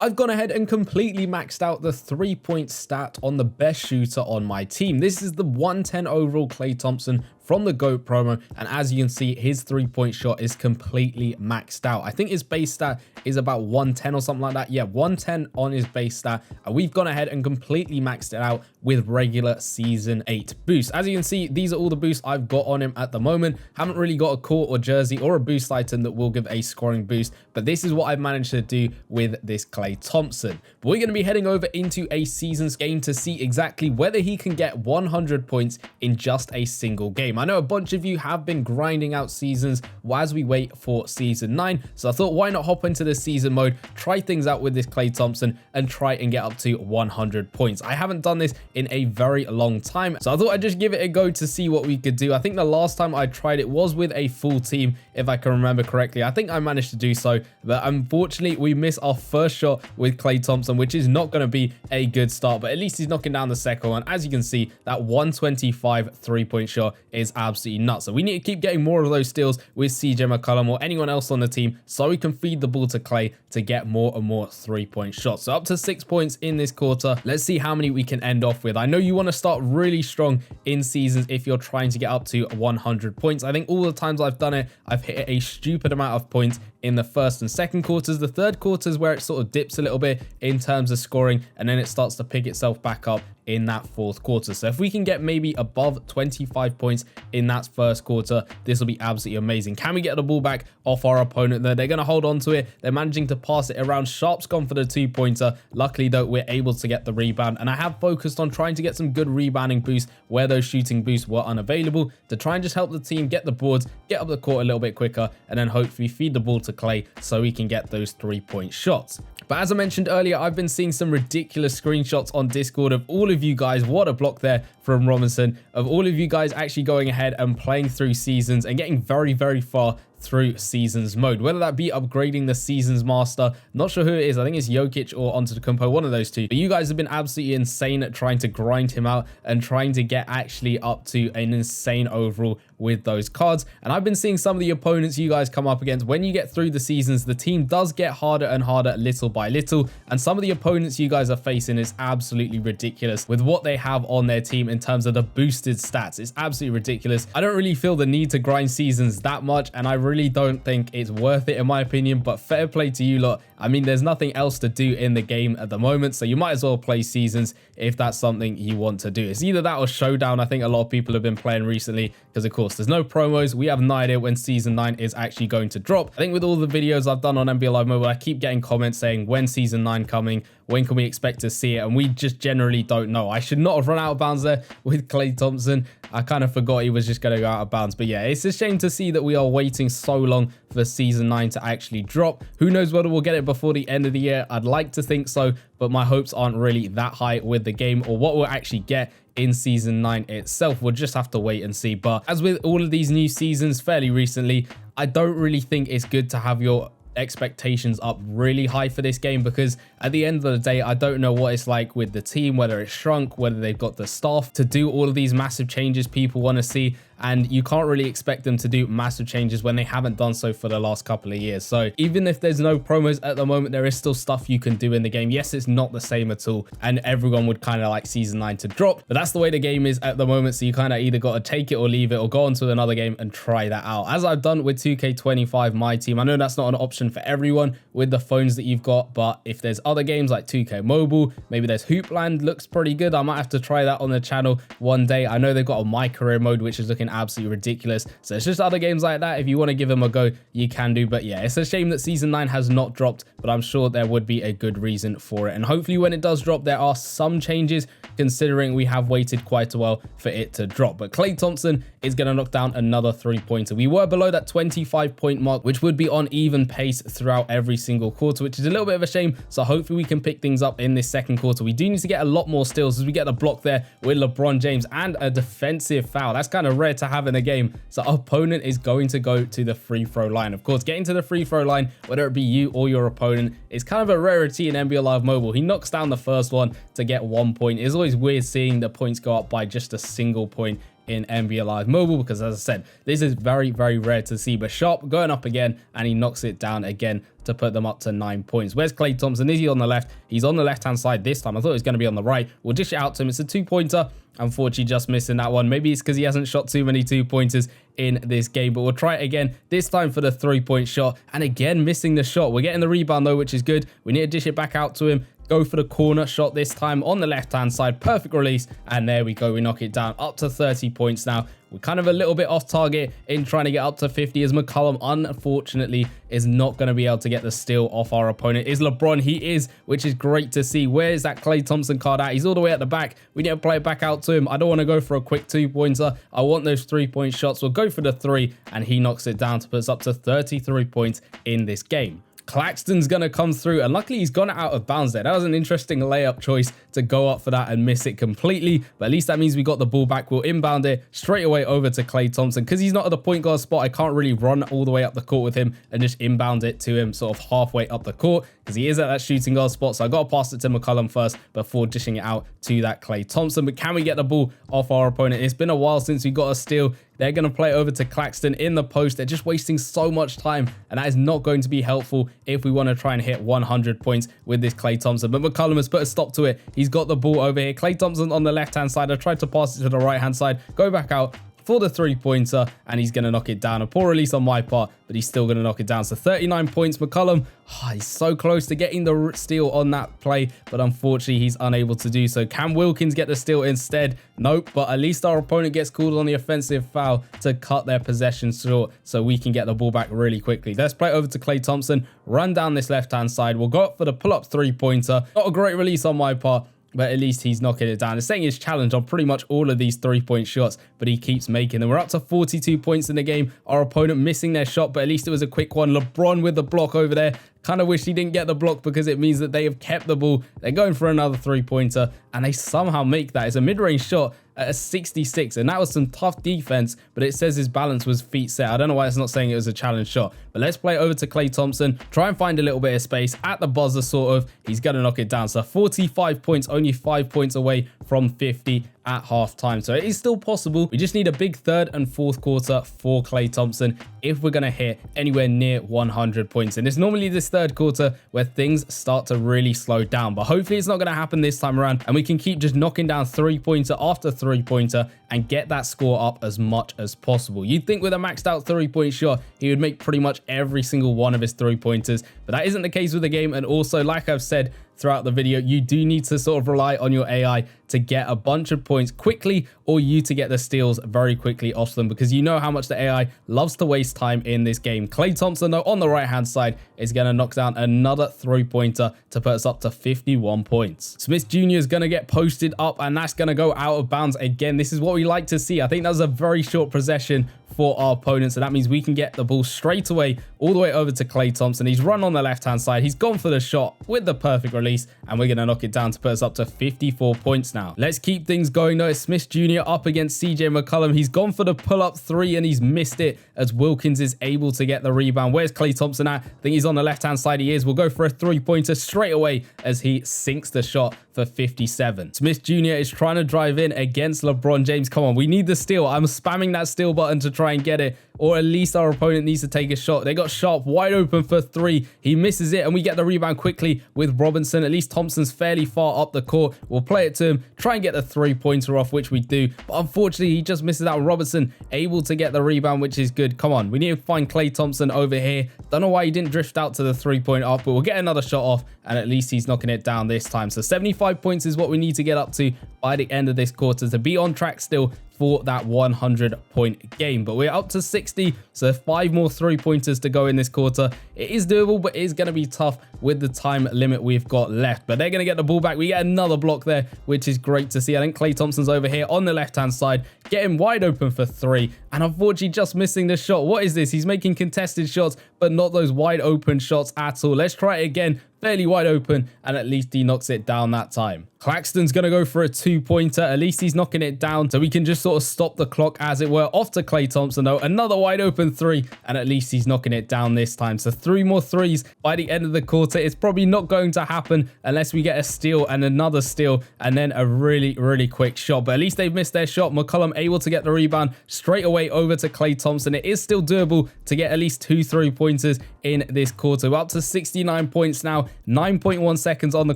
I've gone ahead and completely maxed out the 3-point stat on the best shooter on my team. This is the 110 overall Klay Thompson from the GOAT promo, and as you can see, his 3-point shot is completely maxed out. I think his base stat is about 110 or something like that. Yeah, 110 on his base stat, and we've gone ahead and completely maxed it out with regular season 8 boost. As you can see, these are all the boosts I've got on him at the moment. Haven't really got a court or jersey or a boost item that will give a scoring boost, but this is what I've managed to do with this Klay Thompson. But we're going to be heading over into a seasons game to see exactly whether he can get 100 points in just a single game. I know a bunch of you have been grinding out seasons as we wait for season 9, so I thought why not hop into the season mode, try things out with this Klay Thompson and try and get up to 100 points. I haven't done this in a very long time, so I thought I'd just give it a go to see what we could do. I think the last time I tried it was with a full team, if I can remember correctly. I think I managed to do so, but unfortunately we missed our first shot with Klay Thompson, which is not going to be a good start, but at least he's knocking down the second one. As you can see, that 125 3-point shot is absolutely nuts. So we need to keep getting more of those steals with CJ McCollum or anyone else on the team so we can feed the ball to Klay to get more and more 3-point shots. So up to 6 points in this quarter. Let's see how many we can end off with. I know you want to start really strong in seasons if you're trying to get up to 100 points. I think all the times I've done it, I've hit a stupid amount of points in the first and second quarters. The third quarter is where it sort of dips a little bit in terms of scoring, and then it starts to pick itself back up in that fourth quarter. So if we can get maybe above 25 points in that first quarter, this will be absolutely amazing. Can we get the ball back off our opponent there? They're going to hold on to it. They're managing to pass it around. Sharp's gone for the 2-pointer. Luckily though, we're able to get the rebound, and I have focused on trying to get some good rebounding boosts where those shooting boosts were unavailable to try and just help the team get the boards, get up the court a little bit quicker, and then hopefully feed the ball to Klay so we can get those 3-point shots. But as I mentioned earlier, I've been seeing some ridiculous screenshots on Discord of all of you guys, what a block there from Robinson, of all of you guys actually going ahead and playing through seasons and getting very, very far through seasons mode, whether that be upgrading the seasons master. Not sure who it is. I think it's Jokic or Antetokounmpo, one of those two. But you guys have been absolutely insane at trying to grind him out and trying to get actually up to an insane overall with those cards. And I've been seeing some of the opponents you guys come up against. When you get through the seasons, the team does get harder and harder little by little, and some of the opponents you guys are facing is absolutely ridiculous with what they have on their team in terms of the boosted stats. It's absolutely ridiculous. I don't really feel the need to grind seasons that much, and I really don't think it's worth it in my opinion, but fair play to you lot. I mean, there's nothing else to do in the game at the moment, so you might as well play seasons if that's something you want to do. It's either that or Showdown. I think a lot of people have been playing recently because of course there's no promos. We have no idea when season 9 is actually going to drop. I think with all the videos I've done on NBA Live Mobile, I keep getting comments saying when season 9 coming, when can we expect to see it, and we just generally don't know. I should not have run out of bounds there with Klay Thompson. I kind of forgot he was just going to go out of bounds, but yeah, it's a shame to see that we are waiting so long for season 9 to actually drop. Who knows whether we'll get it before the end of the year? I'd like to think so, but my hopes aren't really that high with the game or what we'll actually get in season 9 itself. We'll just have to wait and see. But as with all of these new seasons fairly recently, I don't really think it's good to have your expectations up really high for this game, because at the end of the day, I don't know what it's like with the team, whether it's shrunk, whether they've got the staff to do all of these massive changes people want to see, and you can't really expect them to do massive changes when they haven't done so for the last couple of years. So even if there's no promos at the moment, there is still stuff you can do in the game. Yes, it's not the same at all, and everyone would kind of like season 9 to drop, but that's the way the game is at the moment. So you kind of either got to take it or leave it, or go on to another game and try that out, as I've done with 2K25 my team. I know that's not an option for everyone with the phones that you've got, but if there's other games like 2K Mobile, maybe there's Hoopland, looks pretty good. I might have to try that on the channel one day. I know they've got a My Career mode, which is looking absolutely ridiculous. So it's just other games like that. If you want to give them a go, you can do. But yeah, it's a shame that season 9 has not dropped, but I'm sure there would be a good reason for it. And hopefully when it does drop, there are some changes, considering we have waited quite a while for it to drop. But Klay Thompson is going to knock down another 3-pointer. We were below that 25-point mark, which would be on even pace throughout every single quarter, which is a little bit of a shame. So hopefully we can pick things up in this second quarter. We do need to get a lot more steals as we get the block there with LeBron James and a defensive foul. That's kind of rare to have in a game. So our opponent is going to go to the free throw line. Of course, getting to the free throw line, whether it be you or your opponent, is kind of a rarity in NBA Live Mobile. He knocks down the first one to get 1 point. It's always weird seeing the points go up by just a single point in NBA Live Mobile, because as I said, this is very, very rare to see. But Sharp going up again, and he knocks it down again to put them up to 9 points. Where's Klay Thompson? Is he on the left? He's on the left-hand side this time. I thought it was going to be on the right. We'll dish it out to him. It's a 2-pointer. Unfortunately, just missing that one. Maybe it's because he hasn't shot too many 2-pointers in this game, but we'll try it again, this time for the 3-point shot, and again missing the shot. We're getting the rebound though, which is good. We need to dish it back out to him. Go for the corner shot this time on the left-hand side. Perfect release, and there we go. We knock it down up to 30 points now. We're kind of a little bit off target in trying to get up to 50, as McCollum, unfortunately, is not going to be able to get the steal off our opponent. Is LeBron? He is, which is great to see. Where is that Klay Thompson card at? He's all the way at the back. We need to play it back out to him. I don't want to go for a quick 2-pointer. I want those 3-point shots. We'll go for the 3, and he knocks it down to put us up to 33 points in this game. Claxton's going to come through, and luckily he's gone out of bounds there. That was an interesting layup choice to go up for that and miss it completely, but at least that means we got the ball back. We'll inbound it straight away over to Klay Thompson. Because he's not at the point guard spot, I can't really run all the way up the court with him and just inbound it to him sort of halfway up the court, because he is at that shooting guard spot. So I got to pass it to McCollum first before dishing it out to that Klay Thompson. But can we get the ball off our opponent? It's been a while since we got a steal. They're going to play over to Claxton in the post. They're just wasting so much time, and that is not going to be helpful if we want to try and hit 100 points with this Klay Thompson. But McCollum has put a stop to it. He's got the ball over here. Klay Thompson on the left-hand side. I tried to pass it to the right-hand side. Go back out for the 3-pointer, and he's going to knock it down. A poor release on my part, but he's still going to knock it down. So 39 points. McCollum, he's so close to getting the steal on that play, but unfortunately he's unable to do so. Can Wilkins get the steal instead? Nope, but at least our opponent gets called on the offensive foul to cut their possession short so we can get the ball back really quickly. Let's play over to Klay Thompson, run down this left-hand side. We'll go up for the pull-up 3-pointer. Not a great release on my part, but at least he's knocking it down. It's saying his challenge on pretty much all of these 3-point shots, but he keeps making them. We're up to 42 points in the game. Our opponent missing their shot, but at least it was a quick one. LeBron with the block over there. Kind of wish he didn't get the block, because it means that they have kept the ball. They're going for another 3-pointer, and they somehow make that. It's a mid-range shot at a 66, and that was some tough defense, but it says his balance was feet set. I don't know why it's not saying it was a challenge shot, but let's play over to Klay Thompson. Try and find a little bit of space at the buzzer, sort of. He's going to knock it down. So 45 points, only 5 points away from 50 at halftime. So it is still possible. We just need a big third and fourth quarter for Klay Thompson if we're going to hit anywhere near 100 points. And it's normally this third quarter where things start to really slow down, but hopefully it's not going to happen this time around, and we can keep just knocking down 3-pointer after 3-pointer and get that score up as much as possible. You'd think with a maxed out 3-point shot, he would make pretty much every single one of his 3-pointers, but that isn't the case with the game. And also, like I've said throughout the video, you do need to sort of rely on your AI to get a bunch of points quickly, or you to get the steals very quickly off them, because you know how much the AI loves to waste time in this game. Klay Thompson, though, on the right-hand side is going to knock down another 3-pointer to put us up to 51 points. Smith Jr. is going to get posted up, and that's going to go out of bounds again. This is what we like to see. I think that was a very short possession for our opponent, so that means we can get the ball straight away all the way over to Klay Thompson. He's run on the left-hand side. He's gone for the shot with the perfect release, and we're going to knock it down to put us up to 54 points now. Let's keep things going, though. It's Smith Jr. up against CJ McCollum. He's gone for the pull-up 3, and he's missed it as Wilkins is able to get the rebound. Where's Klay Thompson at? I think he's on the left-hand side. He is. We'll go for a 3-pointer straight away as he sinks the shot for 57. Smith Jr. is trying to drive in against LeBron James. Come on, we need the steal. I'm spamming that steal button to try and get it, or at least our opponent needs to take a shot. They got Sharp wide open for 3. He misses it, and we get the rebound quickly with Robinson. At least Thompson's fairly far up the court. We'll play it to him, try and get the 3-pointer off, which we do, but unfortunately he just misses out. Robinson able to get the rebound, which is good. Come on, we need to find Klay Thompson over here. Don't know why he didn't drift out to the 3-point arc, but we'll get another shot off, and at least he's knocking it down this time. So 75 points is what we need to get up to by the end of this quarter to be on track still for that 100-point game. But we're up to 60, so 5 more 3-pointers to go in this quarter. It is doable, but it is going to be tough with the time limit we've got left. But they're going to get the ball back. We get another block there, which is great to see. I think Klay Thompson's over here on the left-hand side, getting wide open for 3, and unfortunately just missing the shot. What is this? He's making contested shots, but not those wide open shots at all. Let's try it again. Fairly wide open, and at least he knocks it down that time. Claxton's going to go for a 2-pointer. At least he's knocking it down so we can just sort of stop the clock, as it were. Off to Klay Thompson, though. Another wide open 3, and at least he's knocking it down this time. So 3 more 3s by the end of the quarter. It's probably not going to happen unless we get a steal and another steal and then a really, really quick shot. But at least they've missed their shot. McCollum able to get the rebound straight away over to Klay Thompson. It is still doable to get at least 2 3-pointers in this quarter. We're up to 69 points now. 9.1 seconds on the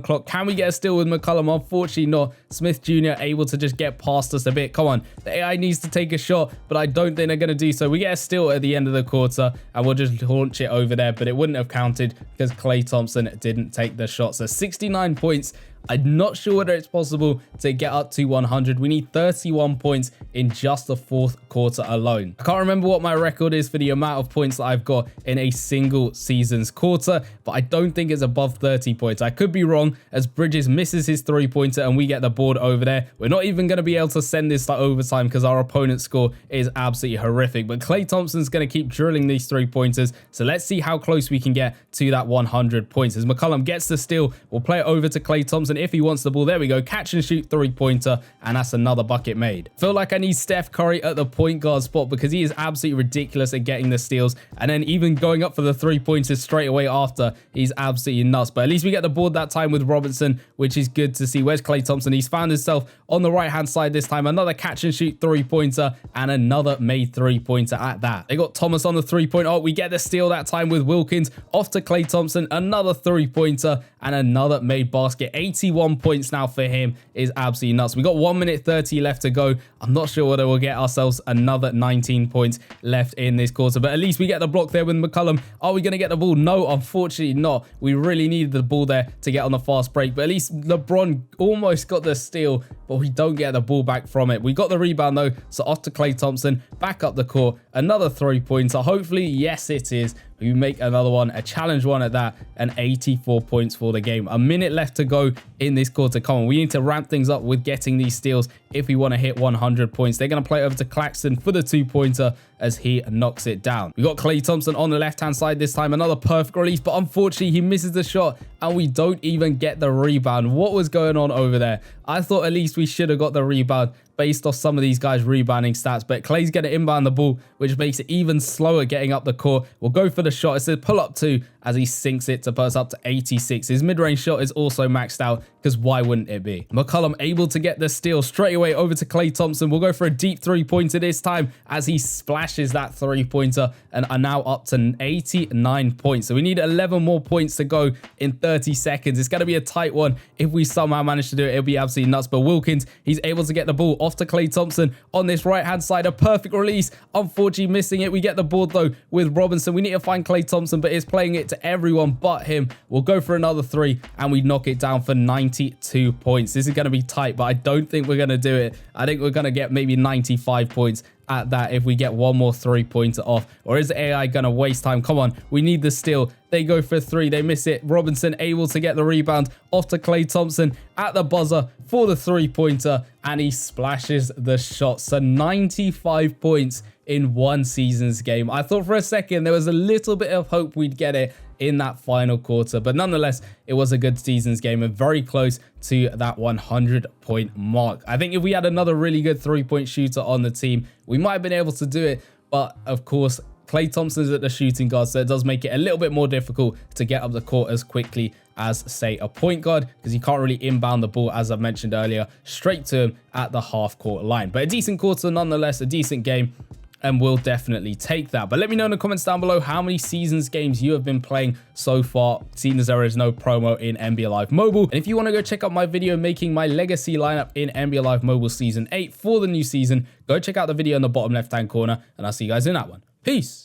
clock. Can we get a steal with McCollum? Unfortunately not. Smith Jr. able to just get past us a bit. Come on. The AI needs to take a shot, but I don't think they're going to do so. We get a steal at the end of the quarter, and we'll just launch it over there, but it wouldn't have counted because Klay Thompson didn't take the shot. So 69 points. I'm not sure whether it's possible to get up to 100. We need 31 points in just the 4th quarter alone. I can't remember what my record is for the amount of points that I've got in a single season's quarter, but I don't think it's above 30 points. I could be wrong, as Bridges misses his 3-pointer and we get the board over there. We're not even going to be able to send this to overtime because our opponent's score is absolutely horrific. But Klay Thompson's going to keep drilling these 3-pointers. So let's see how close we can get to that 100 points. As McCollum gets the steal, we'll play it over to Klay Thompson if he wants the ball. There we go. Catch and shoot 3-pointer, and that's another bucket made. Feel like I need Steph Curry at the point guard spot because he is absolutely ridiculous at getting the steals, and then even going up for the 3-pointers straight away after. He's absolutely nuts. But at least we get the board that time with Robinson, which is good to see. Where's Klay Thompson? He's found himself on the right hand side this time. Another catch and shoot 3-pointer and another made 3-pointer at that. They got Thomas on the 3-point. Oh, we get the steal that time with Wilkins. Off to Klay Thompson. Another 3-pointer and another made basket. 81 points now for him is absolutely nuts. We got 1 minute 30 left to go. I'm not sure whether we'll get ourselves another 19 points left in this quarter, but at least we get the block there with McCollum. Are we going to get the ball? No, unfortunately not. We really needed the ball there to get on the fast break, but at least LeBron almost got the steal, but we don't get the ball back from it. We got the rebound though, so off to Klay Thompson, back up the court, another 3-pointer. Hopefully, yes it is. We make another one, a challenge one at that, and 84 points for the game. A minute left to go in this quarter. Come on, we need to ramp things up with getting these steals if we want to hit 100 points. They're going to play over to Claxton for the 2-pointer as he knocks it down. We got Klay Thompson on the left-hand side this time. Another perfect release, but unfortunately he misses the shot and we don't even get the rebound. What was going on over there? I thought at least we should have got the rebound based off some of these guys' rebounding stats, but Klay's going to inbound the ball, which makes it even slower getting up the court. We'll go for the shot. It says pull up 2 as he sinks it to put us up to 86. His mid-range shot is also maxed out because why wouldn't it be? McCollum able to get the steal straight away over to Klay Thompson. We'll go for a deep 3-pointer this time as he splashes that 3-pointer and are now up to 89 points. So we need 11 more points to go in 30 seconds. It's going to be a tight one. If we somehow manage to do it, it'll be absolutely nuts. But Wilkins, he's able to get the ball off to Klay Thompson on this right-hand side. A perfect release. Unfortunately missing it. We get the board though with Robinson. We need to find Klay Thompson, but it's playing it to everyone but him. We'll go for another 3 and we knock it down for 92 points. This is going to be tight, but I don't think we're going to do it. I think we're going to get maybe 95 points at that if we get one more 3-pointer off. Or is the AI going to waste time? Come on, we need the steal. They go for 3, they miss it. Robinson able to get the rebound off to Klay Thompson at the buzzer for the 3-pointer, and he splashes the shot. So 95 points in one season's game. I thought for a second there was a little bit of hope we'd get it in that final quarter, but nonetheless it was a good season's game and very close to that 100-point mark. I think if we had another really good 3-point shooter on the team, we might have been able to do it, but of course Klay Thompson's at the shooting guard, so it does make it a little bit more difficult to get up the court as quickly as, say, a point guard, because you can't really inbound the ball, as I mentioned earlier, straight to him at the half-court line. But a decent quarter nonetheless, a decent game, and we'll definitely take that. But let me know in the comments down below how many seasons games you have been playing so far, seeing as there is no promo in NBA Live Mobile. And if you want to go check out my video making my legacy lineup in NBA Live Mobile Season 8 for the new season, go check out the video in the bottom left-hand corner, and I'll see you guys in that one. Peace.